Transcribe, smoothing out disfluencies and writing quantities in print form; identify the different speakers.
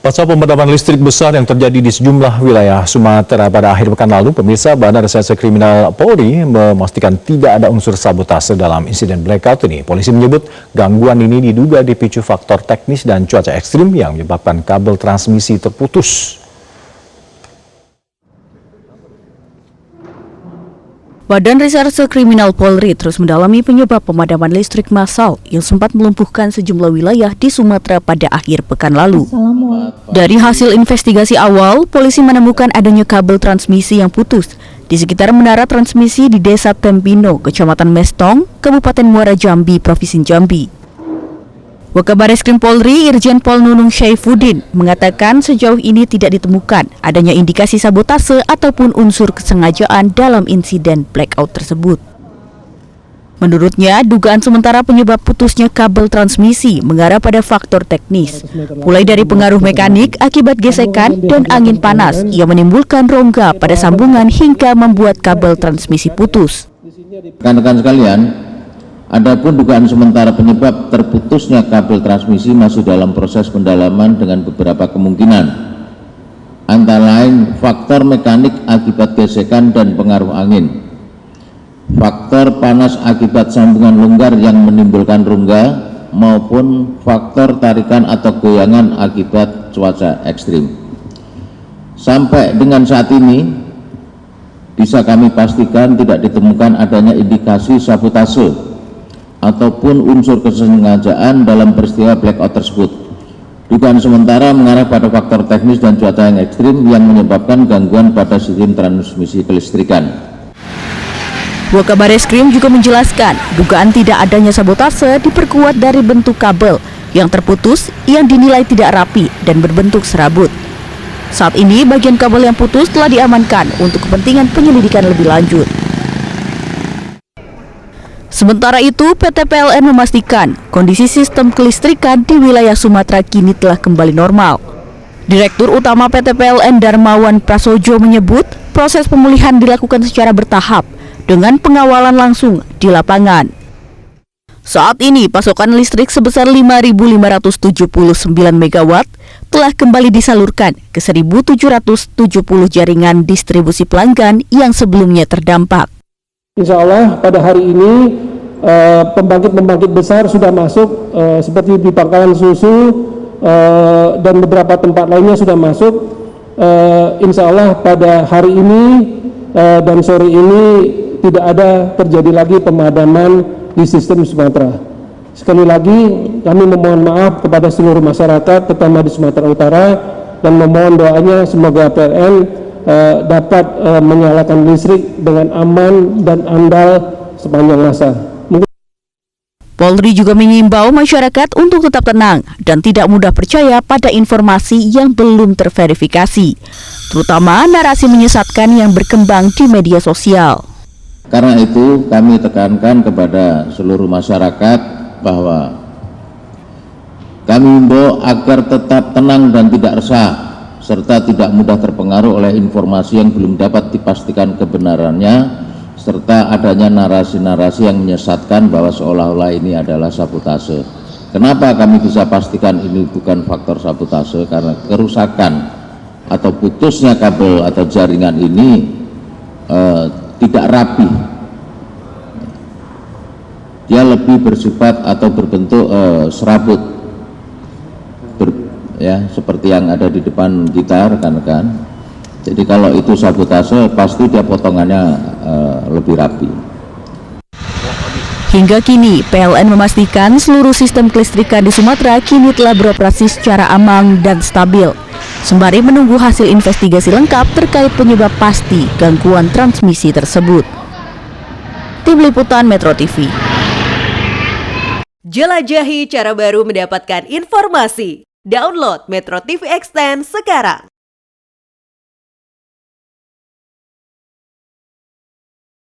Speaker 1: Pasca pemadaman listrik besar yang terjadi di sejumlah wilayah Sumatera pada akhir pekan lalu, pemirsa Badan Reserse Kriminal Polri memastikan tidak ada unsur sabotase dalam insiden blackout ini. Polisi menyebut gangguan ini diduga dipicu faktor teknis dan cuaca ekstrim yang menyebabkan kabel transmisi terputus.
Speaker 2: Badan Reserse Kriminal Polri terus mendalami penyebab pemadaman listrik massal yang sempat melumpuhkan sejumlah wilayah di Sumatera pada akhir pekan lalu. Dari hasil investigasi awal, polisi menemukan adanya kabel transmisi yang putus di sekitar menara transmisi di Desa Tempino, Kecamatan Mestong, Kabupaten Muara Jambi, Provinsi Jambi. Wakabareskrim Polri Irjen Pol Nunung Syaifuddin mengatakan sejauh ini tidak ditemukan adanya indikasi sabotase ataupun unsur kesengajaan dalam insiden blackout tersebut. Menurutnya, dugaan sementara penyebab putusnya kabel transmisi mengarah pada faktor teknis, mulai dari pengaruh mekanik akibat gesekan dan angin panas yang menimbulkan rongga pada sambungan hingga membuat kabel transmisi putus.
Speaker 3: Rekan-rekan sekalian, adapun dugaan sementara penyebab terputusnya kabel transmisi masih dalam proses pendalaman dengan beberapa kemungkinan, antara lain faktor mekanik akibat gesekan dan pengaruh angin, faktor panas akibat sambungan longgar yang menimbulkan rongga, maupun faktor tarikan atau goyangan akibat cuaca ekstrim. Sampai dengan saat ini bisa kami pastikan tidak ditemukan adanya indikasi sabotase ataupun unsur kesengajaan dalam peristiwa blackout tersebut. Dugaan sementara mengarah pada faktor teknis dan cuaca yang ekstrim yang menyebabkan gangguan pada sistem transmisi kelistrikan.
Speaker 2: Wakabareskrim juga menjelaskan dugaan tidak adanya sabotase diperkuat dari bentuk kabel yang terputus yang dinilai tidak rapi dan berbentuk serabut. Saat ini bagian kabel yang putus telah diamankan untuk kepentingan penyelidikan lebih lanjut. Sementara itu, PT PLN memastikan kondisi sistem kelistrikan di wilayah Sumatera kini telah kembali normal. Direktur Utama PT PLN Darmawan Prasojo menyebut proses pemulihan dilakukan secara bertahap dengan pengawalan langsung di lapangan. Saat ini pasokan listrik sebesar 5.579 MW telah kembali disalurkan ke 1.770 jaringan distribusi pelanggan yang sebelumnya terdampak.
Speaker 4: Insya Allah pada hari ini pembangkit-pembangkit besar sudah masuk seperti di Pangkalan Susu dan beberapa tempat lainnya sudah masuk. Insya Allah pada hari ini dan sore ini tidak ada terjadi lagi pemadaman di sistem Sumatera. Sekali lagi kami memohon maaf kepada seluruh masyarakat terutama di Sumatera Utara dan memohon doanya semoga PLN dapat menyalakan listrik dengan aman dan andal sepanjang masa.
Speaker 2: Polri juga mengimbau masyarakat untuk tetap tenang dan tidak mudah percaya pada informasi yang belum terverifikasi, terutama narasi menyesatkan yang berkembang di media sosial.
Speaker 3: Karena itu kami tekankan kepada seluruh masyarakat bahwa kami himbau agar tetap tenang dan tidak resah, serta tidak mudah terpengaruh oleh informasi yang belum dapat dipastikan kebenarannya, serta adanya narasi-narasi yang menyesatkan bahwa seolah-olah ini adalah sabotase. Kenapa kami bisa pastikan ini bukan faktor sabotase? Karena kerusakan atau putusnya kabel atau jaringan ini tidak rapi. Dia lebih bersifat atau berbentuk serabut. Ya, seperti yang ada di depan kita rekan-rekan. Jadi kalau itu sabotase pasti dia potongannya lebih rapi.
Speaker 2: Hingga kini PLN memastikan seluruh sistem kelistrikan di Sumatera kini telah beroperasi secara aman dan stabil, sembari menunggu hasil investigasi lengkap terkait penyebab pasti gangguan transmisi tersebut. Tim Liputan Metro TV.
Speaker 5: Jelajahi cara baru mendapatkan informasi. Download Metro TV Extend sekarang.